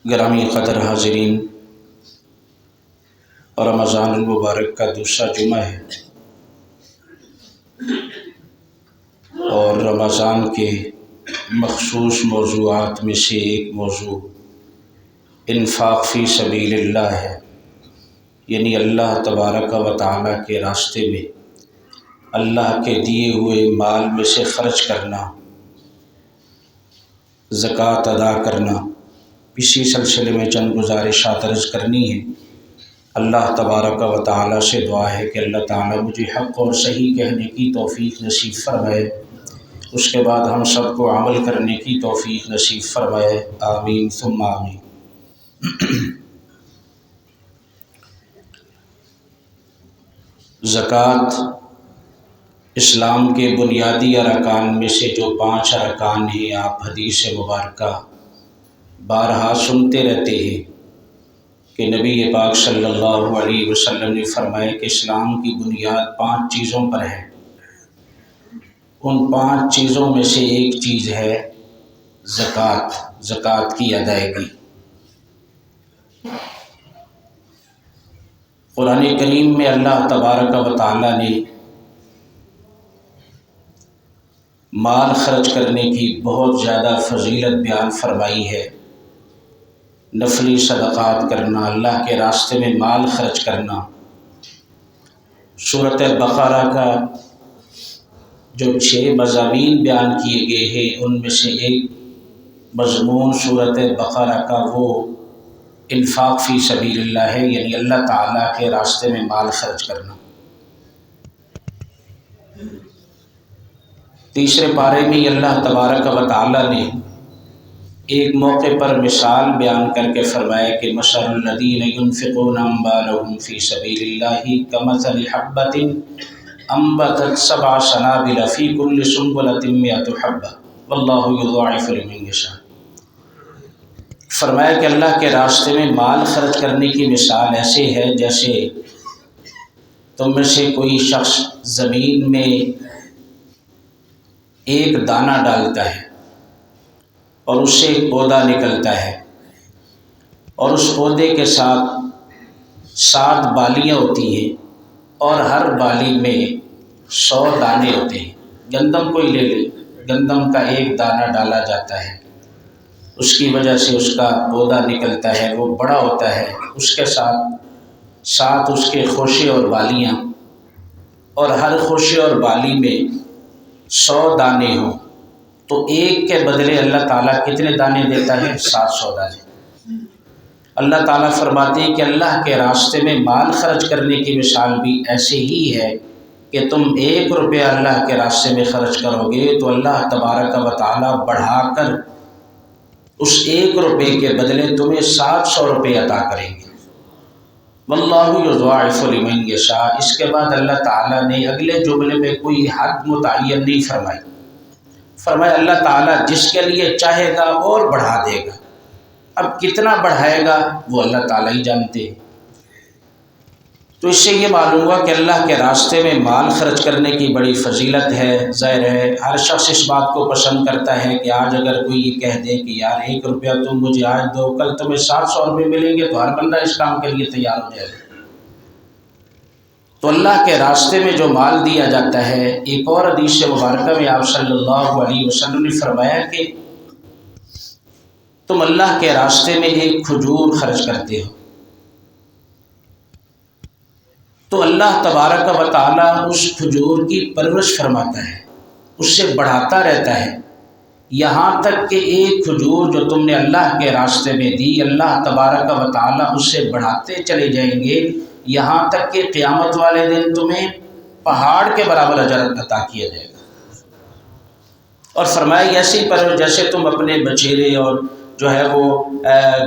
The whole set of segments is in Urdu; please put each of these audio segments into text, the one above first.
گرامی قدر حاضرین، رمضان المبارک کا دوسرا جمعہ ہے اور رمضان کے مخصوص موضوعات میں سے ایک موضوع انفاق فی سبیل اللہ ہے، یعنی اللہ تبارک و تعالیٰ کے راستے میں اللہ کے دیے ہوئے مال میں سے خرچ کرنا، زکوٰۃ ادا کرنا۔ اسی سلسلے میں چند گزارشات عرض کرنی ہے۔ اللہ تبارک و تعالیٰ سے دعا ہے کہ اللہ تعالیٰ مجھے حق اور صحیح کہنے کی توفیق نصیب فرمائے، اس کے بعد ہم سب کو عمل کرنے کی توفیق نصیب فرمائے، آمین ثم آمین۔ زکوٰۃ اسلام کے بنیادی ارکان میں سے جو 5 ارکان ہیں، آپ حدیث مبارکہ بارہا سنتے رہتے ہیں کہ نبی پاک صلی اللہ علیہ وسلم نے فرمایا کہ اسلام کی بنیاد 5 چیزوں پر ہے۔ ان 5 چیزوں میں سے ایک چیز ہے زکوٰۃ کی ادائیگی۔ قرآن کریم میں اللہ تبارک و تعالیٰ نے مال خرچ کرنے کی بہت زیادہ فضیلت بیان فرمائی ہے۔ نفلی صدقات کرنا، اللہ کے راستے میں مال خرچ کرنا۔ سورۃ بقرہ کا جو 6 مضامین بیان کیے گئے ہیں، ان میں سے ایک مضمون سورۃ بقرہ کا وہ انفاق فی سبیل اللہ ہے، یعنی اللہ تعالیٰ کے راستے میں مال خرچ کرنا۔ تیسرے پارے میں اللہ تبارک و تعالیٰ نے ایک موقع پر مثال بیان کر کے فرمایا کہ مثل الذین ينفقون اموالهم فی سبیل اللہ کمثل حبۃ انبتت 7 سنابل فی کل سنبلۃ 100 حبۃ واللہ یضاعف لمن یشاء۔ فرمایا کہ اللہ کے راستے میں مال خرچ کرنے کی مثال ایسے ہے جیسے تم میں سے کوئی شخص زمین میں ایک دانہ ڈالتا ہے اور اس سے ایک پودا نکلتا ہے، اور اس پودے کے ساتھ 7 بالیاں ہوتی ہیں اور ہر بالی میں 100 دانے ہوتے ہیں۔ گندم کو ہی لے لیں، گندم کا ایک دانہ ڈالا جاتا ہے، اس کی وجہ سے اس کا پودا نکلتا ہے، وہ بڑا ہوتا ہے، اس کے ساتھ اس کے خوشے اور بالیاں، اور ہر خوشے اور بالی میں 100 دانے ہوں تو ایک کے بدلے اللہ تعالیٰ کتنے دانے دیتا ہے؟ 700 دانے۔ اللہ تعالیٰ فرماتے ہیں کہ اللہ کے راستے میں مال خرچ کرنے کی مثال بھی ایسے ہی ہے کہ تم 1 روپیہ اللہ کے راستے میں خرچ کرو گے تو اللہ تبارک و تعالیٰ بڑھا کر اس 1 روپے کے بدلے تمہیں 700 روپے عطا کریں گے۔ واللہ یضاعف لمن یشاء۔ اس کے بعد اللہ تعالیٰ نے اگلے جملے میں کوئی حد متعین نہیں فرمائی، فرمایا اللہ تعالیٰ جس کے لیے چاہے گا اور بڑھا دے گا۔ اب کتنا بڑھائے گا وہ اللہ تعالیٰ ہی جانتے ہیں۔ تو اس سے یہ معلوم ہوا کہ اللہ کے راستے میں مال خرچ کرنے کی بڑی فضیلت ہے۔ ظاہر ہے ہر شخص اس بات کو پسند کرتا ہے کہ آج اگر کوئی یہ کہہ دے کہ یار 1 روپیہ تم مجھے آج دو، کل تمہیں 700 روپے ملیں گے، تو ہر بندہ اس کام کے لیے تیار ہو جائے گا۔ تو اللہ کے راستے میں جو مال دیا جاتا ہے، ایک اور حدیث مبارکہ میں آپ صلی اللہ علیہ وسلم نے فرمایا کہ تم اللہ کے راستے میں ایک کھجور خرچ کرتے ہو تو اللہ تبارک و تعالیٰ اس کھجور کی پرورش فرماتا ہے، اس سے بڑھاتا رہتا ہے، یہاں تک کہ ایک کھجور جو تم نے اللہ کے راستے میں دی، اللہ تبارک و تعالیٰ اس سے بڑھاتے چلے جائیں گے، یہاں تک کہ قیامت والے دن تمہیں پہاڑ کے برابر اجر عطا کیا جائے گا۔ اور فرمایا ایسی پرورش جیسے تم اپنے بچیرے اور جو ہے وہ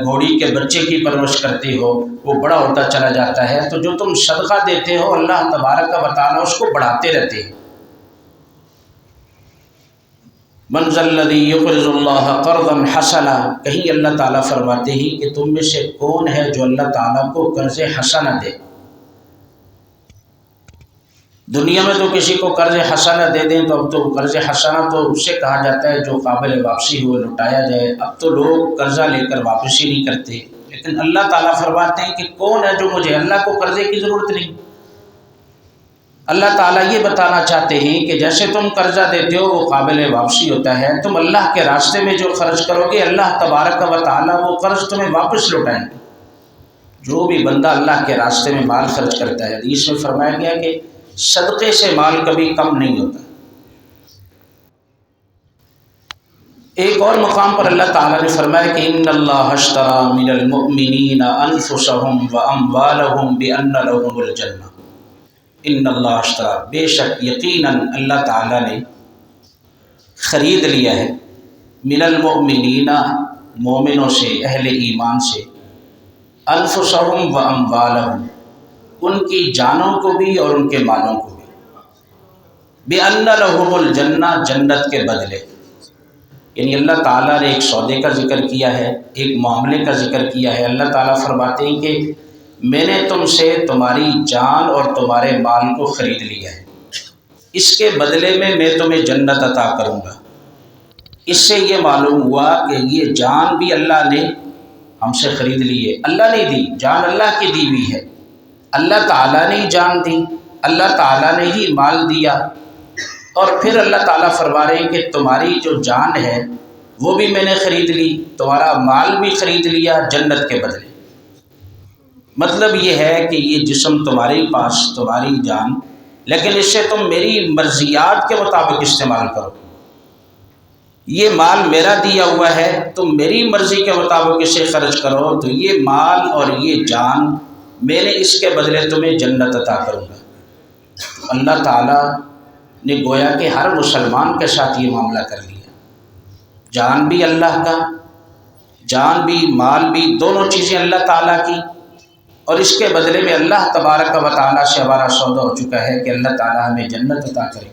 گھوڑی کے بچے کی پرورش کرتے ہو، وہ بڑا ہوتا چلا جاتا ہے، تو جو تم صدقہ دیتے ہو اللہ تبارک و تعالیٰ اس کو بڑھاتے رہتے ہیں۔ من ذا الذی یقرض اللہ قرضا حسنا، کہیں اللہ تعالیٰ فرماتے ہیں کہ تم میں سے کون ہے جو اللہ تعالیٰ کو قرض حسنہ دے۔ دنیا میں تو کسی کو قرض حسنہ دے دیں تو اب تو قرض حسنہ تو اس سے کہا جاتا ہے جو قابل واپسی ہو لوٹایا جائے، اب تو لوگ قرضہ لے کر واپس ہی نہیں کرتے۔ لیکن اللہ تعالیٰ فرماتے ہیں کہ کون ہے جو مجھے، اللہ کو قرضے کی ضرورت نہیں۔ اللہ تعالیٰ یہ بتانا چاہتے ہیں کہ جیسے تم قرضہ دیتے ہو وہ قابل واپسی ہوتا ہے، تم اللہ کے راستے میں جو خرچ کرو گے اللہ تبارک و تعالیٰ وہ قرض تمہیں واپس لوٹائیں گے۔ جو بھی بندہ اللہ کے راستے میں مال خرچ کرتا ہے، حدیث میں فرمایا گیا کہ صدقے سے مال کبھی کم نہیں ہوتا۔ ایک اور مقام پر اللہ تعالیٰ نے فرمایا کہ ان اللہ اشتری من المؤمنین انفسهم واموالهم بان لهم الجنہ۔ ان اللہ اشتری، بے شک یقیناً اللہ تعالیٰ نے خرید لیا ہے، من المؤمنین، مومنوں سے، اہل ایمان سے، انفسهم واموالهم، ان کی جانوں کو بھی اور ان کے مالوں کو بھی، بان لهم الجنہ، جنت کے بدلے۔ یعنی اللہ تعالیٰ نے ایک سودے کا ذکر کیا ہے، ایک معاملے کا ذکر کیا ہے۔ اللہ تعالیٰ فرماتے ہیں کہ میں نے تم سے تمہاری جان اور تمہارے مال کو خرید لیا ہے، اس کے بدلے میں تمہیں جنت عطا کروں گا۔ اس سے یہ معلوم ہوا کہ یہ جان بھی اللہ نے ہم سے خرید لی ہے، اللہ نے دی، جان اللہ کی دی ہوئی ہے، اللہ تعالیٰ نے ہی جان دی، اللہ تعالیٰ نے ہی مال دیا۔ اور پھر اللہ تعالیٰ فرما رہے ہیں کہ تمہاری جو جان ہے وہ بھی میں نے خرید لی، تمہارا مال بھی خرید لیا جنت کے بدلے۔ مطلب یہ ہے کہ یہ جسم تمہارے پاس، تمہاری جان، لیکن اس سے تم میری مرضیات کے مطابق استعمال کرو۔ یہ مال میرا دیا ہوا ہے، تم میری مرضی کے مطابق اسے خرچ کرو تو یہ مال اور یہ جان میں نے اس کے بدلے تمہیں جنت عطا کروں گا۔ اللہ تعالیٰ نے گویا کہ ہر مسلمان کے ساتھ یہ معاملہ کر لیا، جان بھی اللہ کا، جان بھی مال بھی، دونوں چیزیں اللہ تعالیٰ کی، اور اس کے بدلے میں اللہ تبارک و تعالیٰ سے ہمارا سودا ہو چکا ہے کہ اللہ تعالیٰ ہمیں جنت عطا کرے۔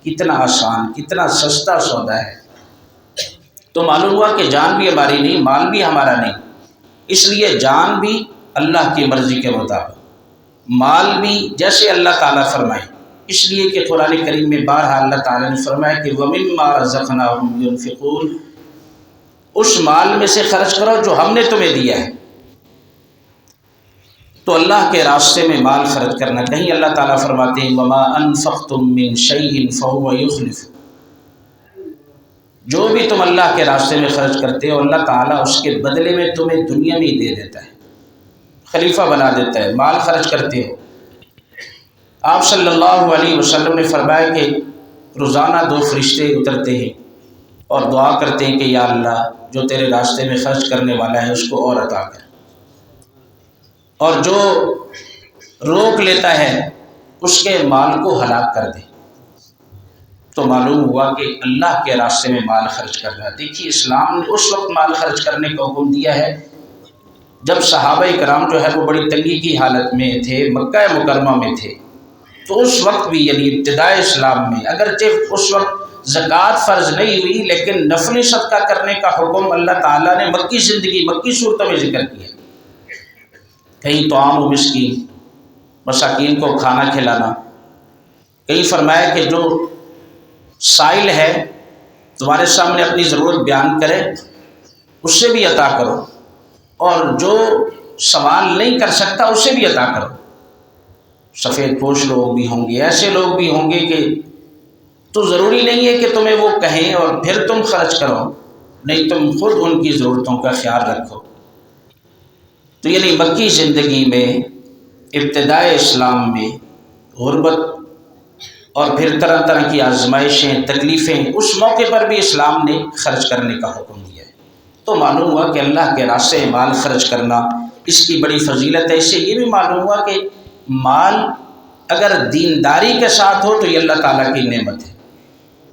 کتنا آسان، کتنا سستا سودا ہے۔ تو معلوم ہوا کہ جان بھی ہماری نہیں، مال بھی ہمارا نہیں، اس لیے جان بھی اللہ کی مرضی کے مطابق، مال بھی جیسے اللہ تعالیٰ فرمائے۔ اس لیے کہ قرآن کریم میں بارہا اللہ تعالیٰ نے فرمایا کہ وَمِمَّا رَزَقْنَاهُمْ يُنْفِقُونَ، اس مال میں سے خرچ کرو جو ہم نے تمہیں دیا ہے۔ تو اللہ کے راستے میں مال خرچ کرنا، کہیں اللہ تعالیٰ فرماتے ہیں وَمَا أَنفَقْتُم مِّن شَيْءٍ فَهُوَ يُخْلِفُ، جو بھی تم اللہ کے راستے میں خرچ کرتے ہو اللہ تعالیٰ اس کے بدلے میں تمہیں دنیا میں ہی دے دیتا ہے، خلیفہ بنا دیتا ہے۔ مال خرچ کرتے ہو، آپ صلی اللہ علیہ وسلم نے فرمایا کہ روزانہ 2 فرشتے اترتے ہیں اور دعا کرتے ہیں کہ یا اللہ جو تیرے راستے میں خرچ کرنے والا ہے اس کو اور عطا کر، اور جو روک لیتا ہے اس کے مال کو ہلاک کر دے۔ تو معلوم ہوا کہ اللہ کے راستے میں مال خرچ کر رہا ہے۔ دیکھیے اسلام نے اس وقت مال خرچ کرنے کا حکم دیا ہے جب صحابہ کرام جو ہے وہ بڑی تنگی کی حالت میں تھے، مکہ مکرمہ میں تھے، تو اس وقت بھی یعنی ابتدائے اسلام میں اگرچہ اس وقت زکوٰۃ فرض نہیں ہوئی لیکن نفل صدقہ کرنے کا حکم اللہ تعالیٰ نے مکی زندگی، مکی صورتوں میں ذکر کیا۔ کہیں طعام و مسکین، مساکین کو کھانا کھلانا، کہیں فرمایا کہ جو سائل ہے تمہارے سامنے اپنی ضرورت بیان کرے اس سے بھی عطا کرو، اور جو سوال نہیں کر سکتا اسے بھی عطا کرو۔ سفید پوش لوگ بھی ہوں گے، ایسے لوگ بھی ہوں گے کہ تو ضروری نہیں ہے کہ تمہیں وہ کہیں اور پھر تم خرچ کرو، نہیں تم خود ان کی ضرورتوں کا خیال رکھو۔ تو یعنی مکی زندگی میں، ابتدائے اسلام میں، غربت اور پھر طرح طرح کی آزمائشیں، تکلیفیں، اس موقع پر بھی اسلام نے خرچ کرنے کا حکم دیا ہے۔ تو معلوم ہوا کہ اللہ کے راستے میں مال خرچ کرنا اس کی بڑی فضیلت ہے۔ اس سے یہ بھی معلوم ہوا کہ مال اگر دینداری کے ساتھ ہو تو یہ اللہ تعالیٰ کی نعمت ہے،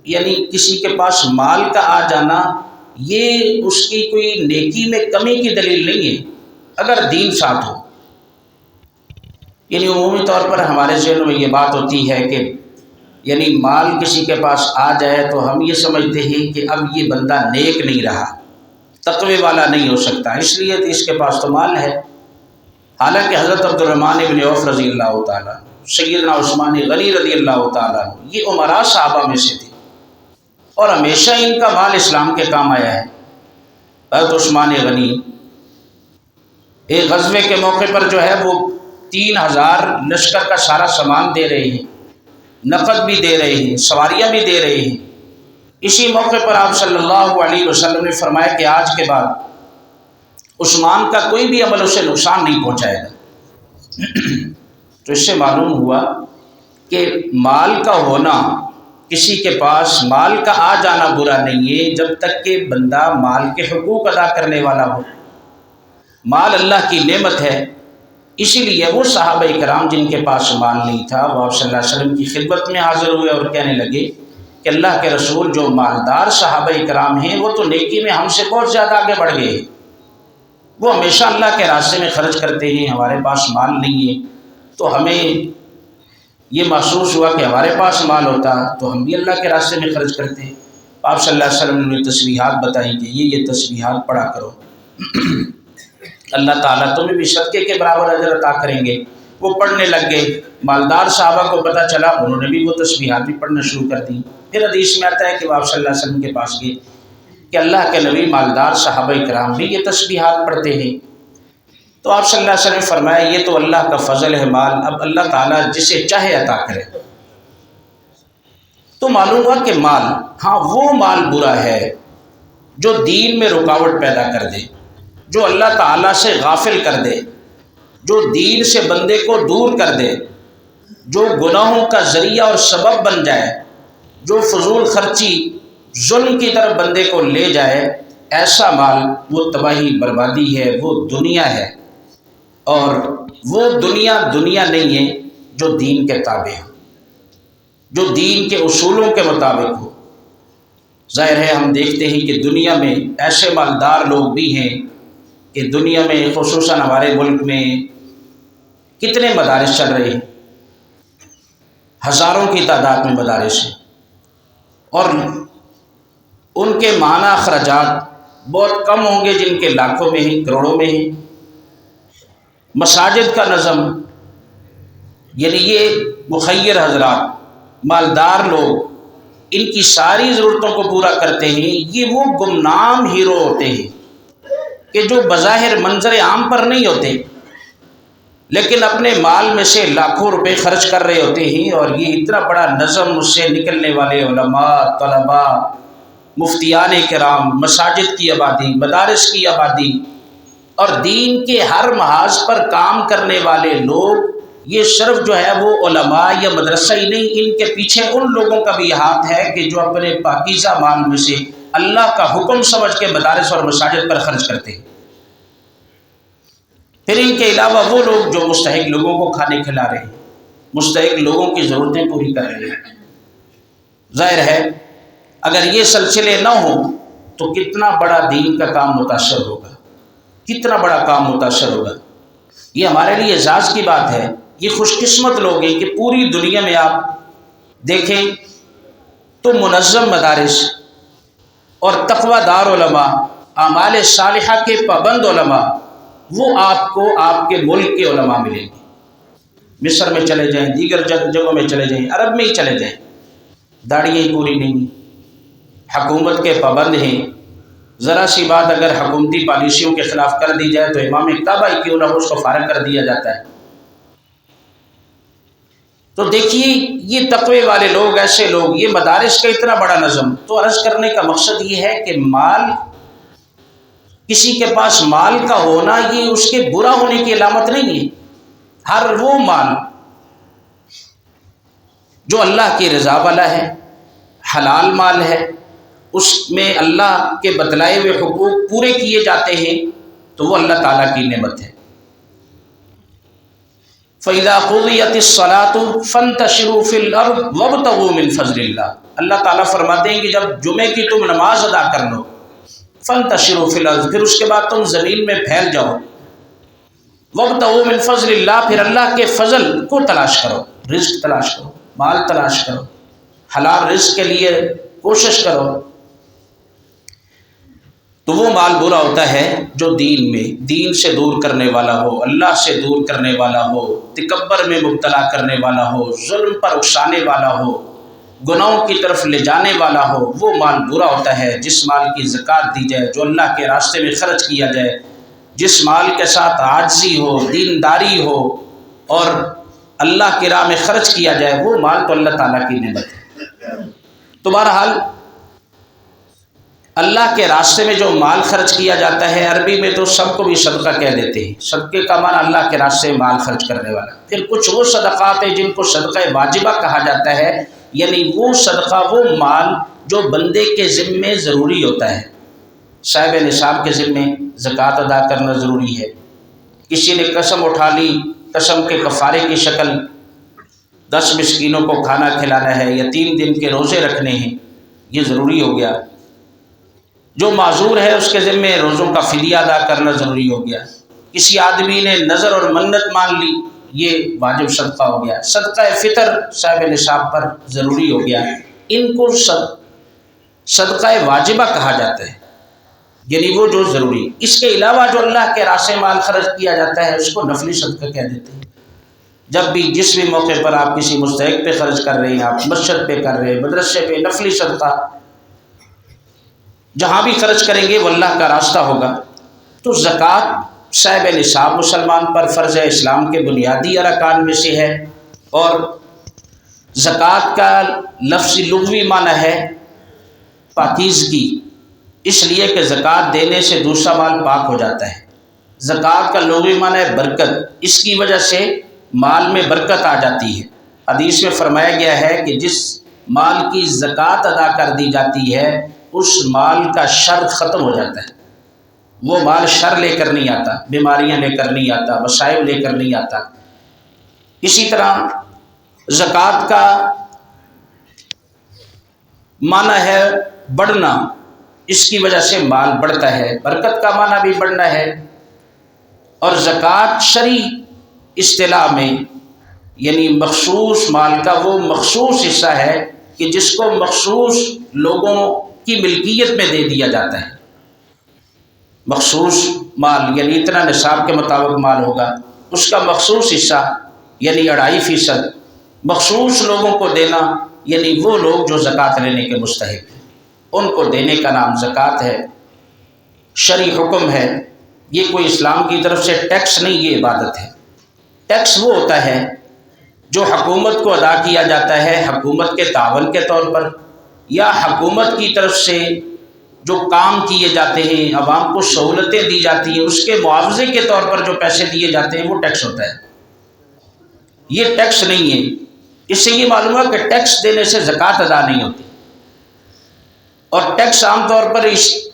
یعنی کسی کے پاس مال کا آ جانا یہ اس کی کوئی نیکی میں کمی کی دلیل نہیں ہے اگر دین ساتھ ہو۔ یعنی عمومی طور پر ہمارے ذہن میں یہ بات ہوتی ہے کہ یعنی مال کسی کے پاس آ جائے تو ہم یہ سمجھتے ہیں کہ اب یہ بندہ نیک نہیں رہا، تقوی والا نہیں ہو سکتا، اس لیے تو اس کے پاس تو مال ہے۔ حالانکہ حضرت عبد الرحمن بن عوف رضی اللہ تعالیٰ سیدنا عثمان غنی رضی اللہ تعالیٰ عنہ، یہ امراء صحابہ میں سے تھے اور ہمیشہ ان کا مال اسلام کے کام آیا ہے۔ حضرت عثمان غنی ایک غزوے کے موقع پر جو ہے وہ 3000 لشکر کا سارا سامان دے رہے ہیں، نقد بھی دے رہے ہیں، سواریاں بھی دے رہے ہیں۔ اسی موقع پر آپ صلی اللہ علیہ وسلم نے فرمایا کہ آج کے بعد عثمان کا کوئی بھی عمل اسے نقصان نہیں پہنچائے گا۔ تو اس سے معلوم ہوا کہ مال کا ہونا، کسی کے پاس مال کا آ جانا برا نہیں ہے جب تک کہ بندہ مال کے حقوق ادا کرنے والا ہو۔ مال اللہ کی نعمت ہے، اسی لیے وہ صحابہ کرام جن کے پاس مال نہیں تھا وہ آپ صلی اللہ علیہ وسلم کی خدمت میں حاضر ہوئے اور کہنے لگے کہ اللہ کے رسول، جو مالدار صحابہ کرام ہیں وہ تو نیکی میں ہم سے بہت زیادہ آگے بڑھ گئے، وہ ہمیشہ اللہ کے راستے میں خرچ کرتے ہیں، ہمارے پاس مال نہیں ہے۔ تو ہمیں یہ محسوس ہوا کہ ہمارے پاس مال ہوتا تو ہم بھی اللہ کے راستے میں خرچ کرتے۔ آپ صلی اللہ علیہ وسلم نے تسبیحات بتائی کہ یہ تسبیحات پڑھا کرو، اللہ تعالیٰ تمہیں بھی صدقے کے برابر اجر عطا کریں گے۔ وہ پڑھنے لگ گئے، مالدار صحابہ کو پتہ چلا، انہوں نے بھی وہ تسبیحات بھی پڑھنا شروع کر دی۔ پھر حدیث میں آتا ہے کہ وہ آپ صلی اللہ علیہ وسلم کے پاس گئے کہ اللہ کے نبی، مالدار صحابہ کرام بھی یہ تسبیحات پڑھتے ہیں۔ تو آپ صلی اللہ علیہ وسلم نے فرمایا یہ تو اللہ کا فضل ہے، مال اب اللہ تعالیٰ جسے چاہے عطا کرے۔ تو معلوم ہوا کہ مال، ہاں وہ مال برا ہے جو دین میں رکاوٹ پیدا کر دے، جو اللہ تعالیٰ سے غافل کر دے، جو دین سے بندے کو دور کر دے، جو گناہوں کا ذریعہ اور سبب بن جائے، جو فضول خرچی ظلم کی طرف بندے کو لے جائے، ایسا مال وہ تباہی بربادی ہے، وہ دنیا ہے، اور وہ دنیا نہیں ہے جو دین کے تابع ہو، جو دین کے اصولوں کے مطابق ہو۔ ظاہر ہے ہم دیکھتے ہیں کہ دنیا میں ایسے مالدار لوگ بھی ہیں کہ دنیا میں خصوصاً ہمارے ملک میں کتنے مدارس چل رہے ہیں، ہزاروں کی تعداد میں مدارس ہیں، اور ان کے ماہانہ اخراجات بہت کم ہوں گے جن کے لاکھوں میں ہیں، کروڑوں میں ہیں۔ مساجد کا نظم، یعنی یہ مخیر حضرات، مالدار لوگ ان کی ساری ضرورتوں کو پورا کرتے ہیں، یہ وہ گمنام ہیرو ہوتے ہیں کہ جو بظاہر منظر عام پر نہیں ہوتے لیکن اپنے مال میں سے لاکھوں روپے خرچ کر رہے ہوتے ہیں، اور یہ اتنا بڑا نظم اس سے نکلنے والے علماء، طلباء، مفتیان کرام، مساجد کی آبادی، مدارس کی آبادی اور دین کے ہر محاذ پر کام کرنے والے لوگ، یہ صرف جو ہے وہ علماء یا مدرسہ ہی نہیں، ان کے پیچھے ان لوگوں کا بھی ہاتھ ہے کہ جو اپنے پاکیزہ مال میں سے اللہ کا حکم سمجھ کے مدارس اور مساجد پر خرچ کرتے ہیں۔ پھر ان کے علاوہ وہ لوگ جو مستحق لوگوں کو کھانے کھلا رہے ہیں، مستحق لوگوں کی ضرورتیں پوری کر رہے ہیں۔ ظاہر ہے اگر یہ سلسلے نہ ہوں تو کتنا بڑا دین کا کام متاثر ہوگا، کتنا بڑا کام متاثر ہوگا۔ یہ ہمارے لیے اعزاز کی بات ہے، یہ خوش قسمت لوگ ہیں کہ پوری دنیا میں آپ دیکھیں تو منظم مدارس اور تقوی دار علماء، اعمال صالحہ کے پابند علماء، وہ آپ کو آپ کے ملک کے علماء ملیں گے۔ مصر میں چلے جائیں، دیگر جگہوں میں چلے جائیں، عرب میں ہی چلے جائیں، داڑیاں ہی پوری نہیں، حکومت کے پابند ہیں۔ ذرا سی بات اگر حکومتی پالیسیوں کے خلاف کر دی جائے تو امام کعبہ ہی کیوں نہ ہو، اس کو فارغ کر دیا جاتا ہے۔ تو دیکھیے یہ تقوی والے لوگ، ایسے لوگ، یہ مدارس کا اتنا بڑا نظم۔ تو عرض کرنے کا مقصد یہ ہے کہ مال، کسی کے پاس مال کا ہونا یہ اس کے برا ہونے کی علامت نہیں ہے۔ ہر وہ مال جو اللہ کی رضا والا ہے، حلال مال ہے، اس میں اللہ کے بتلائے ہوئے حقوق پورے کیے جاتے ہیں تو وہ اللہ تعالیٰ کی نعمت ہے۔ فَإِذَا قُضِيَتِ الصَّلَاةُ فَانْتَشِرُوا فِي الْأَرْضِ وَابْتَغُوا مِنْ فَضْلِ اللَّهِ۔ اللہ تعالیٰ فرماتے ہیں کہ جب جمعے کی تم نماز ادا کر لو، فَانْتَشِرُوا فِي الْأَرْضِ، پھر اس کے بعد تم زمین میں پھیل جاؤ، وَابْتَغُوا مِنْ فَضْلِ اللَّهِ، پھر اللہ کے فضل کو تلاش کرو، رزق تلاش کرو، مال تلاش کرو، حلال رزق کے لیے کوشش کرو۔ تو وہ مال برا ہوتا ہے جو دین سے دور کرنے والا ہو، اللہ سے دور کرنے والا ہو، تکبر میں مبتلا کرنے والا ہو، ظلم پر اکسانے والا ہو، گناہوں کی طرف لے جانے والا ہو، وہ مال برا ہوتا ہے۔ جس مال کی زکوٰۃ دی جائے، جو اللہ کے راستے میں خرچ کیا جائے، جس مال کے ساتھ عاجزی ہو، دینداری ہو اور اللہ کی راہ میں خرچ کیا جائے، وہ مال تو اللہ تعالیٰ کی نعمت ہے۔ تو بہرحال اللہ کے راستے میں جو مال خرچ کیا جاتا ہے، عربی میں تو سب کو بھی صدقہ کہہ دیتے ہیں، صدقے کا معنی اللہ کے راستے میں مال خرچ کرنے والا۔ پھر کچھ وہ صدقات ہیں جن کو صدقہ واجبہ کہا جاتا ہے، یعنی وہ صدقہ، وہ مال جو بندے کے ذمے ضروری ہوتا ہے۔ صاحب نصاب کے ذمے زکوٰۃ ادا کرنا ضروری ہے۔ کسی نے قسم اٹھا لی، قسم کے کفارے کی شکل 10 مسکینوں کو کھانا کھلانا ہے یا 3 دن کے روزے رکھنے ہیں، یہ ضروری ہو گیا۔ جو معذور ہے اس کے ذمے روزوں کا فدیہ ادا کرنا ضروری ہو گیا۔ کسی آدمی نے نظر اور منت مان لی، یہ واجب صدقہ ہو گیا۔ صدقہ فطر صاحب نصاب پر ضروری ہو گیا۔ ان کو صدقہ واجبہ کہا جاتا ہے، یعنی وہ جو ضروری۔ اس کے علاوہ جو اللہ کے راستے مال خرچ کیا جاتا ہے اس کو نفلی صدقہ کہہ دیتے ہیں۔ جب بھی جس بھی موقع پر آپ کسی مستحق پہ خرچ کر رہے ہیں، آپ مسجد پہ کر رہے ہیں، مدرسے پہ، نفلی صدقہ جہاں بھی خرچ کریں گے وہ اللہ کا راستہ ہوگا۔ تو زکوٰۃ صاحب نصاب مسلمان پر فرض ہے، اسلام کے بنیادی ارکان میں سے ہے، اور زکوٰۃ کا لفظی لغوی معنی ہے پاکیزگی، اس لیے کہ زکوٰۃ دینے سے دوسرا مال پاک ہو جاتا ہے۔ زکوٰۃ کا لغوی معنی ہے برکت، اس کی وجہ سے مال میں برکت آ جاتی ہے۔ حدیث میں فرمایا گیا ہے کہ جس مال کی زکوٰۃ ادا کر دی جاتی ہے اس مال کا شر ختم ہو جاتا ہے۔ وہ مال شر لے کر نہیں آتا، بیماریاں لے کر نہیں آتا، مصائب لے کر نہیں آتا۔ اسی طرح زکوٰۃ کا معنی ہے بڑھنا، اس کی وجہ سے مال بڑھتا ہے۔ برکت کا معنی بھی بڑھنا ہے، اور زکوٰۃ شرعی اصطلاح میں یعنی مخصوص مال کا وہ مخصوص حصہ ہے کہ جس کو مخصوص لوگوں کی ملکیت میں دے دیا جاتا ہے۔ مخصوص مال یعنی اتنا نصاب کے مطابق مال ہوگا، اس کا مخصوص حصہ یعنی 2.5% مخصوص لوگوں کو دینا، یعنی وہ لوگ جو زکوٰۃ لینے کے مستحق ہیں، ان کو دینے کا نام زکوٰۃ ہے۔ شرعی حکم ہے، یہ کوئی اسلام کی طرف سے ٹیکس نہیں، یہ عبادت ہے۔ ٹیکس وہ ہوتا ہے جو حکومت کو ادا کیا جاتا ہے حکومت کے تعاون کے طور پر، یا حکومت کی طرف سے جو کام کیے جاتے ہیں، عوام کو سہولتیں دی جاتی ہیں، اس کے معاوضے کے طور پر جو پیسے دیے جاتے ہیں، وہ ٹیکس ہوتا ہے۔ یہ ٹیکس نہیں ہے۔ اس سے یہ معلوم ہے کہ ٹیکس دینے سے زکوٰۃ ادا نہیں ہوتی، اور ٹیکس عام طور پر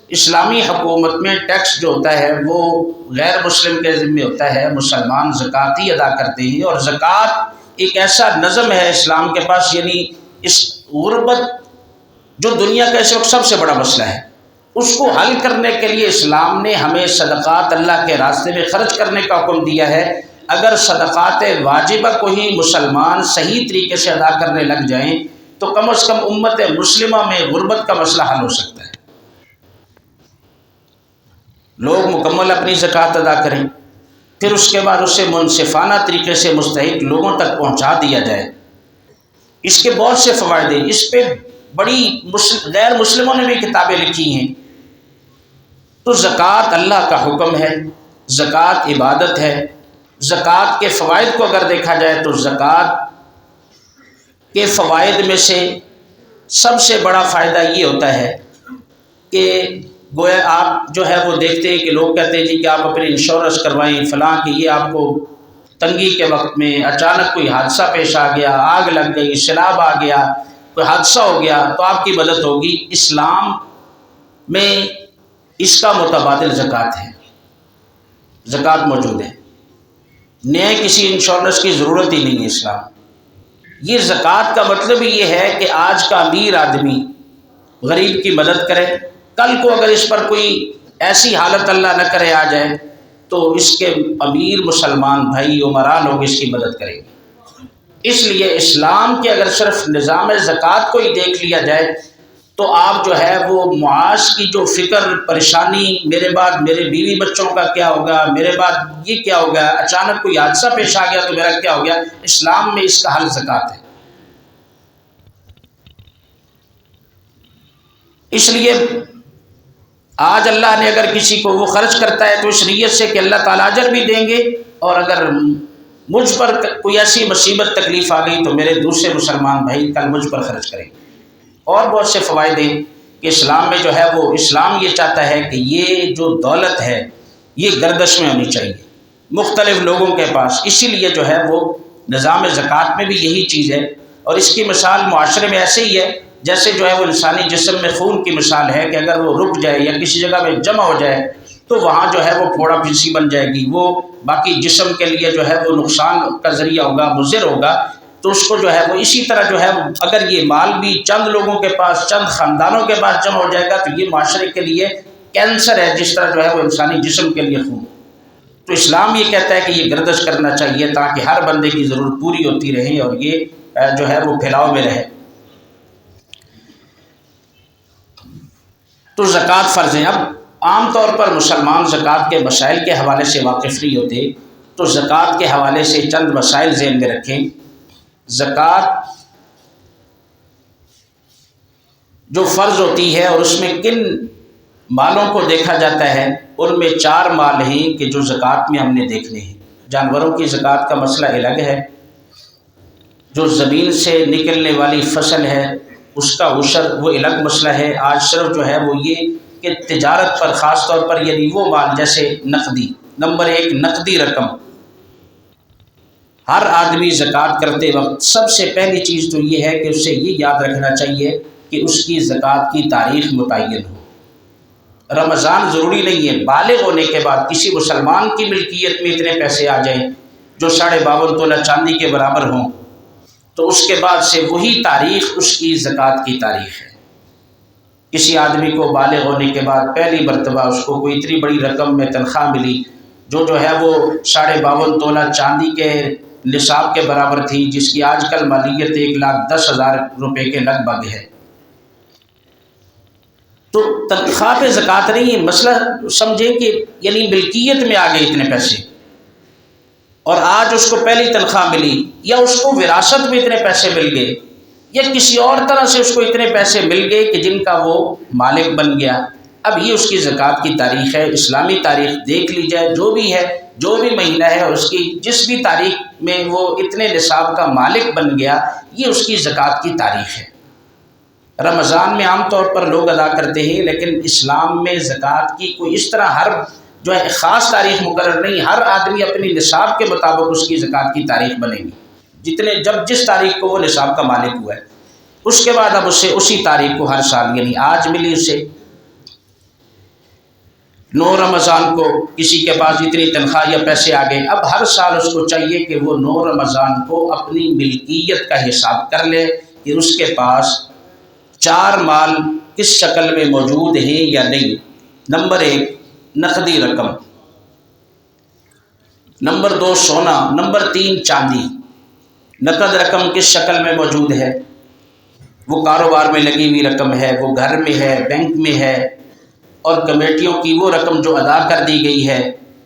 اسلامی حکومت میں ٹیکس جو ہوتا ہے وہ غیر مسلم کے ذمہ ہوتا ہے، مسلمان زکوٰۃ ہی ادا کرتے ہیں۔ اور زکوٰۃ ایک ایسا نظم ہے اسلام کے پاس، یعنی اس غربت جو دنیا کا اس وقت سب سے بڑا مسئلہ ہے، اس کو حل کرنے کے لیے اسلام نے ہمیں صدقات اللہ کے راستے میں خرچ کرنے کا حکم دیا ہے۔ اگر صدقات واجبہ کو ہی مسلمان صحیح طریقے سے ادا کرنے لگ جائیں تو کم از کم امت مسلمہ میں غربت کا مسئلہ حل ہو سکتا ہے۔ لوگ مکمل اپنی زکوٰۃ ادا کریں، پھر اس کے بعد اسے منصفانہ طریقے سے مستحق لوگوں تک پہنچا دیا جائے۔ اس کے بہت سے فوائد ہیں، اس پہ بڑی غیر مسلموں نے بھی کتابیں لکھی ہیں۔ تو زکوٰۃ اللہ کا حکم ہے، زکوٰۃ عبادت ہے۔ زکوٰۃ کے فوائد کو اگر دیکھا جائے تو زکوٰۃ کے فوائد میں سے سب سے بڑا فائدہ یہ ہوتا ہے کہ گویا آپ جو ہے وہ دیکھتے ہیں کہ لوگ کہتے ہیں جی کہ آپ اپنی انشورنس کروائیں فلاں، کہ یہ آپ کو تنگی کے وقت میں اچانک کوئی حادثہ پیش آ گیا، آگ لگ گئی، سیلاب آ گیا، کوئی حادثہ ہو گیا تو آپ کی مدد ہوگی۔ اسلام میں اس کا متبادل زکوٰۃ ہے، زکوٰۃ موجود ہے، نئے کسی انشورنس کی ضرورت ہی نہیں ہے اسلام۔ یہ زکوٰۃ کا مطلب یہ ہے کہ آج کا امیر آدمی غریب کی مدد کرے، کل کو اگر اس پر کوئی ایسی حالت اللہ نہ کرے آ جائے تو اس کے امیر مسلمان بھائی عمراء لوگ اس کی مدد کریں گے۔ اس لیے اسلام کے اگر صرف نظام زکوٰۃ کو ہی دیکھ لیا جائے تو آپ جو ہے وہ معاش کی جو فکر پریشانی، میرے بعد میرے بیوی بچوں کا کیا ہوگا، میرے بعد یہ کیا ہوگا، اچانک کوئی حادثہ پیش آ گیا تو میرا کیا ہو گیا، اسلام میں اس کا حل زکوٰۃ ہے۔ اس لیے آج اللہ نے اگر کسی کو وہ خرچ کرتا ہے تو اس نیت سے کہ اللہ تعالیٰ اجر بھی دیں گے، اور اگر مجھ پر کوئی ایسی مصیبت تکلیف آ گئی تو میرے دوسرے مسلمان بھائی کل مجھ پر خرچ کریں گے۔ اور بہت سے فوائد ہیں کہ اسلام میں جو ہے وہ اسلام یہ چاہتا ہے کہ یہ جو دولت ہے یہ گردش میں ہونی چاہیے مختلف لوگوں کے پاس، اسی لیے جو ہے وہ نظام زکوٰۃ میں بھی یہی چیز ہے۔ اور اس کی مثال معاشرے میں ایسے ہی ہے جیسے جو ہے وہ انسانی جسم میں خون کی مثال ہے کہ اگر وہ رک جائے یا کسی جگہ میں جمع ہو جائے تو وہاں جو ہے وہ پھوڑا پھنسی بن جائے گی، وہ باقی جسم کے لیے جو ہے وہ نقصان کا ذریعہ ہوگا، مضر ہوگا۔ تو اس کو جو ہے وہ اسی طرح جو ہے اگر یہ مال بھی چند لوگوں کے پاس، چند خاندانوں کے پاس جمع ہو جائے گا تو یہ معاشرے کے لیے کینسر ہے، جس طرح جو ہے وہ انسانی جسم کے لیے خون۔ تو اسلام یہ کہتا ہے کہ یہ گردش کرنا چاہیے تاکہ ہر بندے کی ضرورت پوری ہوتی رہے اور یہ جو ہے وہ پھیلاؤ میں رہے۔ تو زکوٰۃ فرض ہے۔ اب عام طور پر مسلمان زکوٰۃ کے مسائل کے حوالے سے واقف نہیں ہوتے، تو زکوٰۃ کے حوالے سے چند مسائل ذہن میں رکھیں۔ زکوٰۃ جو فرض ہوتی ہے اور اس میں کن مالوں کو دیکھا جاتا ہے، ان میں 4 مال ہیں کہ جو زکوٰۃ میں ہم نے دیکھنے ہیں۔ جانوروں کی زکوٰۃ کا مسئلہ الگ ہے، جو زمین سے نکلنے والی فصل ہے اس کا عشر وہ الگ مسئلہ ہے۔ آج صرف جو ہے وہ یہ کہ تجارت پر خاص طور پر یعنی وہ مال جیسے نقدی، نمبر 1 نقدی رقم، ہر آدمی زکوٰۃ کرتے وقت سب سے پہلی چیز تو یہ ہے کہ اسے یہ یاد رکھنا چاہیے کہ اس کی زکوٰۃ کی تاریخ متعین ہو۔ رمضان ضروری نہیں ہے، بالغ ہونے کے بعد کسی مسلمان کی ملکیت میں اتنے پیسے آ جائیں جو 52.5 تولہ چاندی کے برابر ہوں تو اس کے بعد سے وہی تاریخ اس کی زکوٰۃ کی تاریخ ہے۔ کسی آدمی کو بالغ ہونے کے بعد پہلی مرتبہ اس کو کوئی اتنی بڑی رقم میں تنخواہ ملی جو ہے وہ 52.5 تولہ چاندی کے نصاب کے برابر تھی، جس کی آج کل مالیت 1,10,000 روپے کے لگ بھگ ہے، تو تنخواہ پہ زکوٰۃ نہیں ہے۔ مسئلہ سمجھیں کہ یعنی ملکیت میں آ گئے اتنے پیسے، اور آج اس کو پہلی تنخواہ ملی یا اس کو وراثت میں اتنے پیسے مل گئے یا کسی اور طرح سے اس کو اتنے پیسے مل گئے کہ جن کا وہ مالک بن گیا، اب یہ اس کی زکوٰۃ کی تاریخ ہے۔ اسلامی تاریخ دیکھ لی جائے، جو بھی ہے، جو بھی مہینہ ہے، اس کی جس بھی تاریخ میں وہ اتنے نصاب کا مالک بن گیا، یہ اس کی زکوٰۃ کی تاریخ ہے۔ رمضان میں عام طور پر لوگ ادا کرتے ہیں، لیکن اسلام میں زکوٰۃ کی کوئی اس طرح ہر جو ہے خاص تاریخ مقرر نہیں، ہر آدمی اپنی نصاب کے مطابق اس کی زکوٰۃ کی تاریخ بنے گی، جب جس تاریخ کو وہ نصاب کا مالک ہوا ہے اس کے بعد اب اسے اسی تاریخ کو ہر سال، یعنی آج ملی اسے 9 رمضان کو کسی کے پاس اتنی تنخواہ یا پیسے آ گئے، اب ہر سال اس کو چاہیے کہ وہ 9 رمضان کو اپنی ملکیت کا حساب کر لے کہ اس کے پاس 4 مال کس شکل میں موجود ہیں یا نہیں۔ نمبر 1 نقدی رقم، نمبر 2 سونا، نمبر 3 چاندی۔ نقد رقم کس شکل میں موجود ہے، وہ کاروبار میں لگی ہوئی رقم ہے، وہ گھر میں ہے، بینک میں ہے، اور کمیٹیوں کی وہ رقم جو ادا کر دی گئی ہے،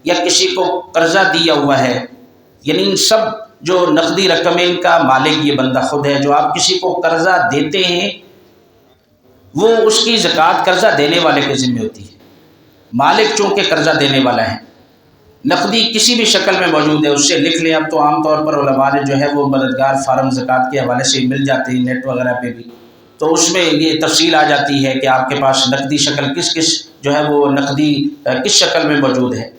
یا کسی کو قرضہ دیا ہوا ہے، یعنی ان سب جو نقدی رقم ہے ان کا مالک یہ بندہ خود ہے۔ جو آپ کسی کو قرضہ دیتے ہیں وہ اس کی زکوٰۃ قرضہ دینے والے کے ذمہ ہوتی ہے، مالک چونکہ قرضہ دینے والا ہے۔ نقدی کسی بھی شکل میں موجود ہے، اس سے لکھ لیں۔ اب تو عام طور پر علماء نے جو ہے وہ مددگار فارم زکوٰۃ کے حوالے سے مل جاتے ہیں نیٹ وغیرہ پہ بھی، تو اس میں یہ تفصیل آ جاتی ہے کہ آپ کے پاس نقدی شکل کس جو ہے وہ نقدی کس شکل میں موجود ہے۔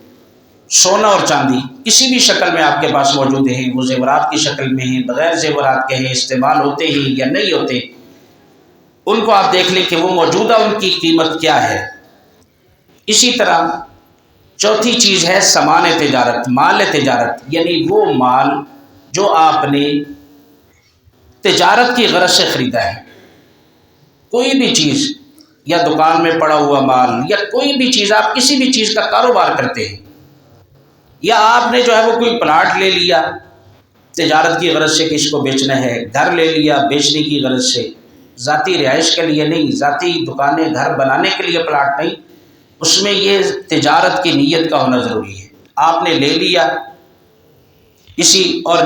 سونا اور چاندی کسی بھی شکل میں آپ کے پاس موجود ہیں، وہ زیورات کی شکل میں ہیں، بغیر زیورات کے ہیں، استعمال ہوتے ہیں یا نہیں ہوتے، ان کو آپ دیکھ لیں کہ وہ موجودہ ان کی قیمت کیا ہے۔ اسی طرح چوتھی چیز ہے سامان تجارت، مال تجارت، یعنی وہ مال جو آپ نے تجارت کی غرض سے خریدا ہے، کوئی بھی چیز، یا دکان میں پڑا ہوا مال، یا کوئی بھی چیز، آپ کسی بھی چیز کا کاروبار کرتے ہیں، یا آپ نے جو ہے وہ کوئی پلاٹ لے لیا تجارت کی غرض سے کہ اس کو بیچنا ہے، گھر لے لیا بیچنے کی غرض سے، ذاتی رہائش کے لیے نہیں، ذاتی دکانیں گھر بنانے کے لیے پلاٹ نہیں، اس میں یہ تجارت کی نیت کا ہونا ضروری ہے۔ آپ نے لے لیا اور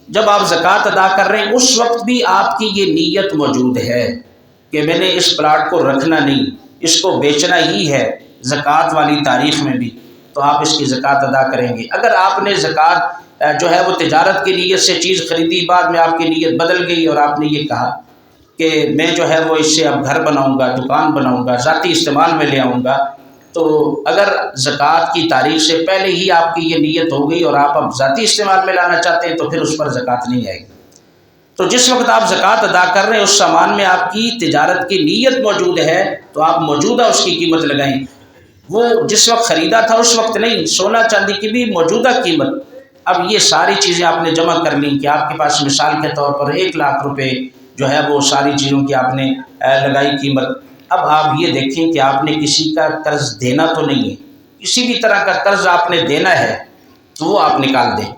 جب آپ زکوٰۃ ادا کر رہے ہیں اس وقت بھی آپ کی یہ نیت موجود ہے کہ میں نے اس پلاٹ کو رکھنا نہیں، اس کو بیچنا ہی ہے زکوٰۃ والی تاریخ میں بھی، تو آپ اس کی زکوٰۃ ادا کریں گے۔ اگر آپ نے زکوٰۃ جو ہے وہ تجارت کی نیت سے چیز خریدی، بعد میں آپ کی نیت بدل گئی اور آپ نے یہ کہا کہ میں جو ہے وہ اس سے اب گھر بناؤں گا، دکان بناؤں گا، ذاتی استعمال میں لے آؤں گا، تو اگر زکوٰۃ کی تاریخ سے پہلے ہی آپ کی یہ نیت ہو گئی اور آپ اب ذاتی استعمال میں لانا چاہتے ہیں تو پھر اس پر زکوٰۃ نہیں آئے گی۔ تو جس وقت آپ زکوٰۃ ادا کر رہے ہیں اس سامان میں آپ کی تجارت کی نیت موجود ہے تو آپ موجودہ اس کی قیمت لگائیں، وہ جس وقت خریدا تھا اس وقت نہیں۔ سونا چاندی کی بھی موجودہ قیمت، اب یہ ساری چیزیں آپ نے جمع کر لیں کہ آپ کے پاس مثال کے طور پر 1,00,000 روپے جو ہے وہ ساری چیزوں کی آپ نے لگائی قیمت۔ اب آپ یہ دیکھیں کہ آپ نے کسی کا قرض دینا تو نہیں ہے، کسی بھی طرح کا قرض آپ نے دینا ہے تو وہ آپ نکال دیں۔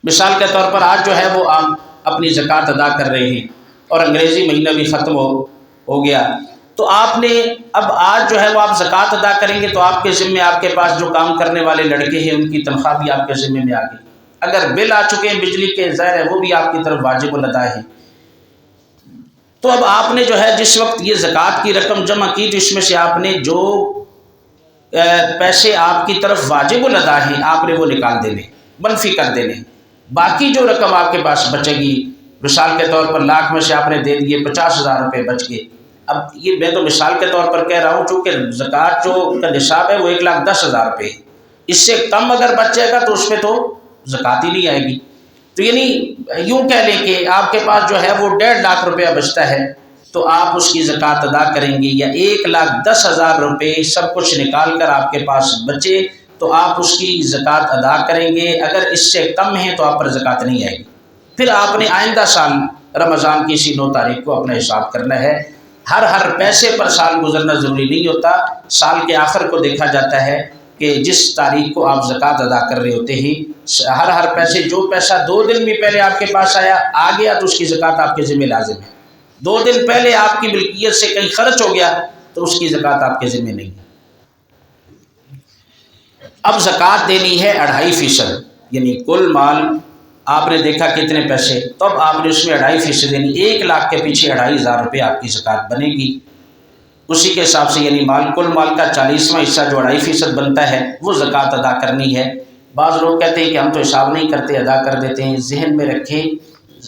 مثال کے طور پر آج جو ہے وہ آپ اپنی زکوٰۃ ادا کر رہے ہیں اور انگریزی مہینہ بھی ختم ہو گیا، تو آپ نے اب آج جو ہے وہ آپ زکوٰۃ ادا کریں گے تو آپ کے ذمے آپ کے پاس جو کام کرنے والے لڑکے ہیں ان کی تنخواہ بھی آپ کے ذمے میں آ گئی، اگر بل آ چکے ہیں بجلی کے ظاہر ہے وہ بھی آپ کی طرف واجب الادا ہے۔ تو اب آپ نے جو ہے جس وقت یہ زکوٰۃ کی رقم جمع کی تو اس میں سے آپ نے جو پیسے آپ کی طرف واجب الادا ہیں آپ نے وہ نکال دینے، منفی کر دینے، باقی جو رقم آپ کے پاس بچے گی، مثال کے طور پر 1,00,000 میں سے آپ نے دے دیے 50,000 روپے بچ گئے۔ اب یہ میں تو مثال کے طور پر کہہ رہا ہوں چونکہ زکوٰۃ جو کا نصاب ہے وہ 1,10,000 روپے ہے، اس سے کم اگر بچ جائے گا تو اس پہ تو زکوٰۃ ہی نہیں آئے گی۔ تو یعنی یوں کہہ لیں کہ آپ کے پاس جو ہے وہ 1,50,000 روپیہ بچتا ہے تو آپ اس کی زکوٰۃ ادا کریں گے، یا 1,10,000 روپے سب کچھ نکال کر آپ کے پاس بچے تو آپ اس کی زکوٰۃ ادا کریں گے، اگر اس سے کم ہے تو آپ پر زکوٰۃ نہیں آئے گی۔ پھر آپ نے آئندہ سال رمضان کی اسی 9 تاریخ کو اپنا حساب کرنا ہے۔ ہر پیسے پر سال گزرنا ضروری نہیں ہوتا، سال کے آخر کو دیکھا جاتا ہے کہ جس تاریخ کو آپ زکوٰۃ ادا کر رہے ہوتے ہیں ہر پیسے، جو پیسہ 2 دن بھی پہلے آپ کے پاس آ گیا تو اس کی زکوٰۃ آپ کے ذمہ لازم ہے، 2 دن پہلے آپ کی ملکیت سے کہیں خرچ ہو گیا تو اس کی زکوٰۃ آپ کے ذمہ نہیں ہے۔ اب زکوٰۃ دینی ہے 2.5%، یعنی کل مال آپ نے دیکھا کتنے پیسے، تو اب آپ نے اس میں 2.5% دینی، 1,00,000 کے پیچھے 2,500 روپے آپ کی زکوٰۃ بنے گی۔ اسی کے حساب سے یعنی کل مال کا 40واں حصہ جو 2.5% بنتا ہے وہ زکوٰۃ ادا کرنی ہے۔ بعض لوگ کہتے ہیں کہ ہم تو حساب نہیں کرتے ادا کر دیتے ہیں، ذہن میں رکھیں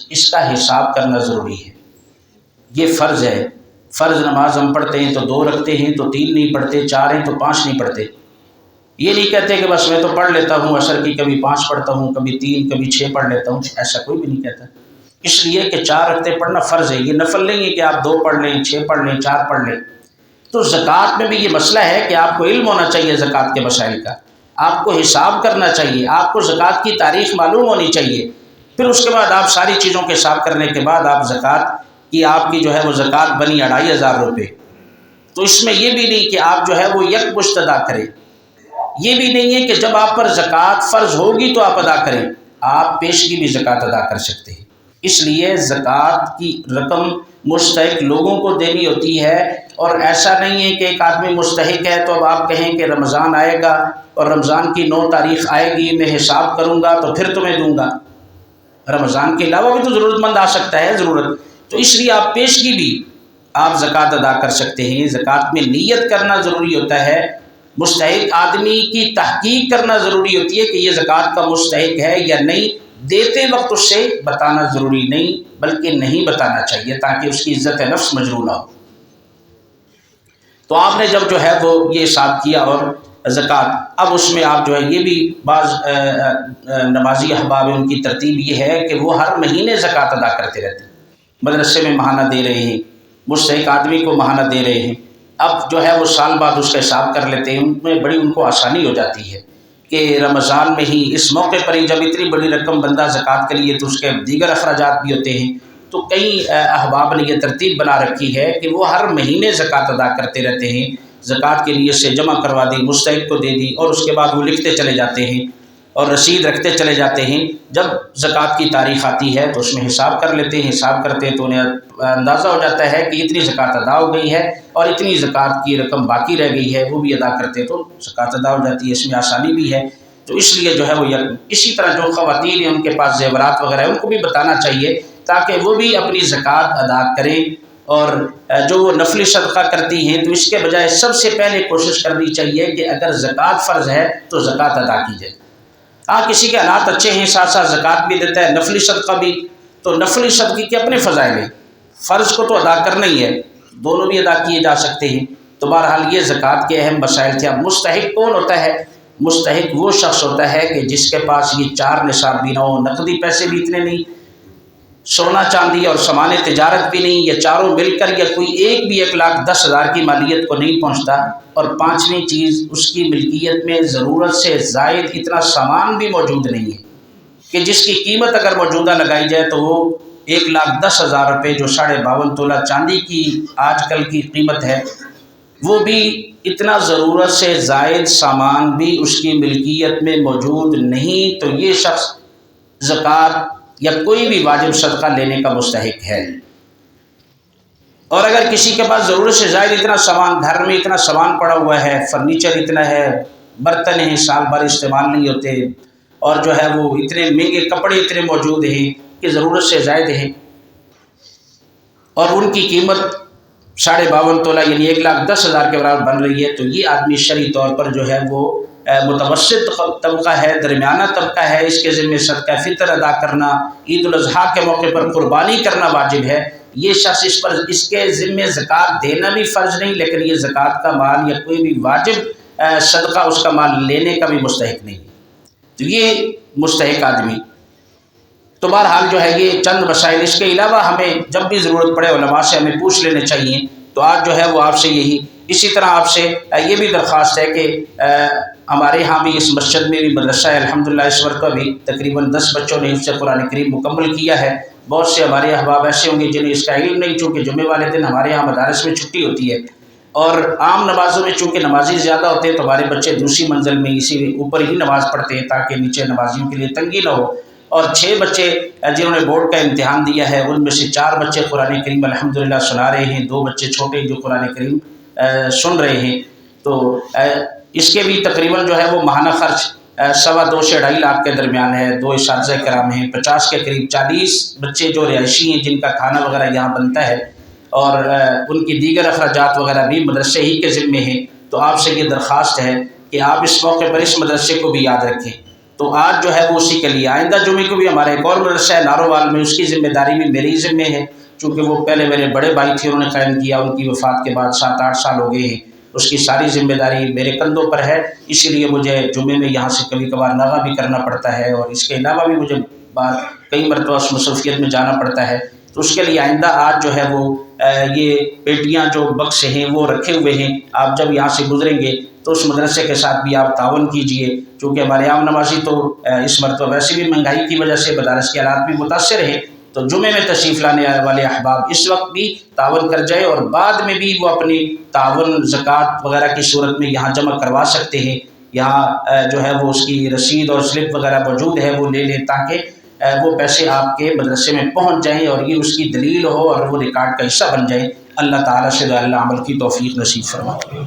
اس کا حساب کرنا ضروری ہے، یہ فرض ہے۔ فرض نماز ہم پڑھتے ہیں تو 2 رکھتے ہیں تو 3 نہیں پڑھتے، 4 ہیں تو 5 نہیں پڑھتے، یہ نہیں کہتے کہ بس میں تو پڑھ لیتا ہوں عصر کی، کبھی 5 پڑھتا ہوں، کبھی 3، کبھی 6 پڑھ لیتا ہوں، ایسا کوئی بھی نہیں کہتا۔ اس لیے کہ 4 رکعتیں پڑھنا فرض ہے، یہ نفل نہیں ہے کہ آپ 2 پڑھ لیں، 6 پڑھ لیں، 4 پڑھ لیں۔ تو زکوٰۃ میں بھی یہ مسئلہ ہے کہ آپ کو علم ہونا چاہیے زکوٰۃ کے مسائل کا، آپ کو حساب کرنا چاہیے، آپ کو زکوٰۃ کی تاریخ معلوم ہونی چاہیے، پھر اس کے بعد آپ ساری چیزوں کے حساب کرنے کے بعد آپ زکوٰۃ کی آپ کی جو ہے وہ زکوٰۃ بنی 2,500 روپے۔ تو اس میں یہ بھی نہیں کہ آپ جو ہے وہ یکمشت ادا کریں، یہ بھی نہیں ہے کہ جب آپ پر زکوٰۃ فرض ہوگی تو آپ ادا کریں، آپ پیشگی بھی زکوٰۃ ادا کر سکتے ہیں۔ اس لیے زکوٰۃ کی رقم مستحق لوگوں کو دینی ہوتی ہے، اور ایسا نہیں ہے کہ ایک آدمی مستحق ہے تو اب آپ کہیں کہ رمضان آئے گا اور رمضان کی 9 تاریخ آئے گی، میں حساب کروں گا تو پھر تمہیں دوں گا۔ رمضان کے علاوہ بھی تو ضرورت مند آ سکتا ہے ضرورت، تو اس لیے آپ پیشگی بھی آپ زکوٰۃ ادا کر سکتے ہیں۔ زکوٰۃ میں نیت کرنا ضروری ہوتا ہے، مستحق آدمی کی تحقیق کرنا ضروری ہوتی ہے کہ یہ زکوٰۃ کا مستحق ہے یا نہیں، دیتے وقت اس سے بتانا ضروری نہیں بلکہ نہیں بتانا چاہیے تاکہ اس کی عزت نفس مجروح نہ ہو۔ تو آپ نے جب جو ہے وہ یہ حساب کیا اور زکوٰۃ، اب اس میں آپ جو ہے یہ بھی بعض نمازی احباب ان کی ترتیب یہ ہے کہ وہ ہر مہینے زکوٰۃ ادا کرتے رہتے ہیں، مدرسے میں ماہانہ دے رہے ہیں، مستحق آدمی کو ماہانہ دے رہے ہیں، اب جو ہے وہ سال بعد اس کا حساب کر لیتے ہیں، ان میں بڑی ان کو آسانی ہو جاتی ہے کہ رمضان میں ہی اس موقع پر ہی جب اتنی بڑی رقم بندہ زکوٰۃ کے لیے تو اس کے دیگر اخراجات بھی ہوتے ہیں، تو کئی احباب نے یہ ترتیب بنا رکھی ہے کہ وہ ہر مہینے زکوٰۃ ادا کرتے رہتے ہیں، زکوٰۃ کے لیے سے جمع کروا دی، مستحق کو دے دی، اور اس کے بعد وہ لکھتے چلے جاتے ہیں اور رسید رکھتے چلے جاتے ہیں. جب زکوٰۃ کی تاریخ آتی ہے تو اس میں حساب کر لیتے ہیں، حساب کرتے ہیں تو انہیں اندازہ ہو جاتا ہے کہ اتنی زکوٰۃ ادا ہو گئی ہے اور اتنی زکوٰۃ کی رقم باقی رہ گئی ہے، وہ بھی ادا کرتے تو زکوٰۃ ادا ہو جاتی ہے. اس میں آسانی بھی ہے. تو اس لیے جو ہے وہ اسی طرح جو خواتین ہیں ان کے پاس زیورات وغیرہ ہیں ان کو بھی بتانا چاہیے تاکہ وہ بھی اپنی زکوٰۃ ادا کریں. اور جو وہ نفلی صدقہ کرتی ہیں تو اس کے بجائے سب سے پہلے کوشش کرنی چاہیے کہ اگر زکوٰۃ فرض ہے تو زکوٰۃ ادا کی جائے. کسی کے حالات اچھے ہیں، ساتھ ساتھ زکوٰۃ بھی دیتا ہے، نفلی صدقہ بھی، تو نفلی صدقے کے اپنے فضائل ہیں، فرض کو تو ادا کرنا ہی ہے، دونوں بھی ادا کیے جا سکتے ہیں. تو بہرحال یہ زکوٰۃ کے اہم مسائل تھے. اب مستحق کون ہوتا ہے؟ مستحق وہ شخص ہوتا ہے کہ جس کے پاس یہ 4 نصاب بھی نہ ہو، نقدی پیسے بھی اتنے نہیں، سونا چاندی اور سامان تجارت بھی نہیں، یہ چاروں مل کر یا کوئی ایک بھی 1,10,000 کی مالیت کو نہیں پہنچتا. اور 5ویں چیز، اس کی ملکیت میں ضرورت سے زائد اتنا سامان بھی موجود نہیں ہے کہ جس کی قیمت اگر موجودہ لگائی جائے تو وہ 1,10,000 روپے جو 52.5 تولہ چاندی کی آج کل کی قیمت ہے، وہ بھی اتنا ضرورت سے زائد سامان بھی اس کی ملکیت میں موجود نہیں. تو یہ شخص زکوٰۃ یا کوئی بھی واجب صدقہ لینے کا مستحق ہے. اور اگر کسی کے پاس ضرورت سے زائد اتنا سامان، گھر میں اتنا سامان پڑا ہوا ہے، فرنیچر اتنا ہے، برتن ہیں سال بھر استعمال نہیں ہوتے، اور جو ہے وہ اتنے مہنگے کپڑے اتنے موجود ہیں کہ ضرورت سے زائد ہیں، اور ان کی قیمت 52.5 تولہ یعنی 1,10,000 کے برابر بن رہی ہے، تو یہ آدمی شرعی طور پر جو ہے وہ متوسط طبقہ ہے، درمیانہ طبقہ ہے. اس کے ذمہ صدقہ فطر ادا کرنا، عید الاضحیٰ کے موقع پر قربانی کرنا واجب ہے. یہ شخص اس کے ذمہ زکوٰۃ دینا بھی فرض نہیں، لیکن یہ زکوٰۃ کا مال یا کوئی بھی واجب صدقہ اس کا مال لینے کا بھی مستحق نہیں. تو یہ مستحق آدمی. تو بہرحال جو ہے یہ چند مسائل، اس کے علاوہ ہمیں جب بھی ضرورت پڑے علماء سے ہمیں پوچھ لینے چاہیے. تو آج جو ہے وہ آپ سے یہی، اسی طرح آپ سے یہ بھی درخواست ہے کہ ہمارے ہاں بھی اس مسجد میں بھی مدرسہ ہے، الحمدللہ اس وقت بھی تقریباً 10 بچوں نے حفظ قرآن کریم مکمل کیا ہے. بہت سے ہمارے احباب ایسے ہوں گے جنہیں اس کا علم نہیں، چونکہ جمعے والے دن ہمارے ہاں مدارس میں چھٹی ہوتی ہے، اور عام نمازوں میں چونکہ نمازی زیادہ ہوتے ہیں تو ہمارے بچے دوسری منزل میں اسی اوپر ہی نماز پڑھتے ہیں تاکہ نیچے نمازیوں کے لیے تنگی نہ ہو. اور 6 بچے جنہوں نے بورڈ کا امتحان دیا ہے ان میں سے 4 بچے قرآن کریم الحمدللہ سنا رہے ہیں، 2 بچے چھوٹے جو قرآن کریم سن رہے ہیں. تو اس کے بھی تقریباً جو ہے وہ ماہانہ خرچ 2.25 سے 2.5 لاکھ کے درمیان ہے. 2 اساتذہ کرام ہیں، 50 کے قریب 40 بچے جو رہائشی ہیں جن کا کھانا وغیرہ یہاں بنتا ہے، اور ان کی دیگر اخراجات وغیرہ بھی مدرسے ہی کے ذمے ہیں. تو آپ سے یہ درخواست ہے کہ آپ اس موقع پر اس مدرسے کو بھی یاد رکھیں. تو آج جو ہے وہ اسی کے لیے، آئندہ جمعے کو بھی ہمارا ایک اور مدرسہ ہے نارووال میں، اس کی ذمہ داری بھی میری ذمہ ہے، چونکہ وہ پہلے میرے بڑے بھائی تھے انہوں نے قائم کیا، ان کی وفات کے بعد 7-8 سال ہو گئے ہیں، اس کی ساری ذمہ داری میرے کندھوں پر ہے. اسی لیے مجھے جمعے میں یہاں سے کبھی کبھار نغہ بھی کرنا پڑتا ہے، اور اس کے علاوہ بھی مجھے کئی مرتبہ اس مصروفیت میں جانا پڑتا ہے. تو اس کے لیے آئندہ آج جو ہے وہ یہ پیٹیاں جو بکس ہیں وہ رکھے ہوئے ہیں، آپ جب یہاں سے گزریں گے تو اس مدرسے کے ساتھ بھی آپ تعاون کیجئے، چونکہ ہمارے عام نمازی تو اس مرتبہ ویسے بھی مہنگائی کی وجہ سے مدارس کے حالات بھی متاثر ہیں. تو جمعے میں تشریف لانے والے احباب اس وقت بھی تعاون کر جائے، اور بعد میں بھی وہ اپنی تعاون زکوٰۃ وغیرہ کی صورت میں یہاں جمع کروا سکتے ہیں. یہاں جو ہے وہ اس کی رسید اور سلپ وغیرہ موجود ہے، وہ لے لیں تاکہ وہ پیسے آپ کے مدرسے میں پہنچ جائیں اور یہ اس کی دلیل ہو اور وہ ریکارڈ کا حصہ بن جائیں. اللہ تعالیٰ سے اللہ عمل کی توفیق نصیب فرمائے.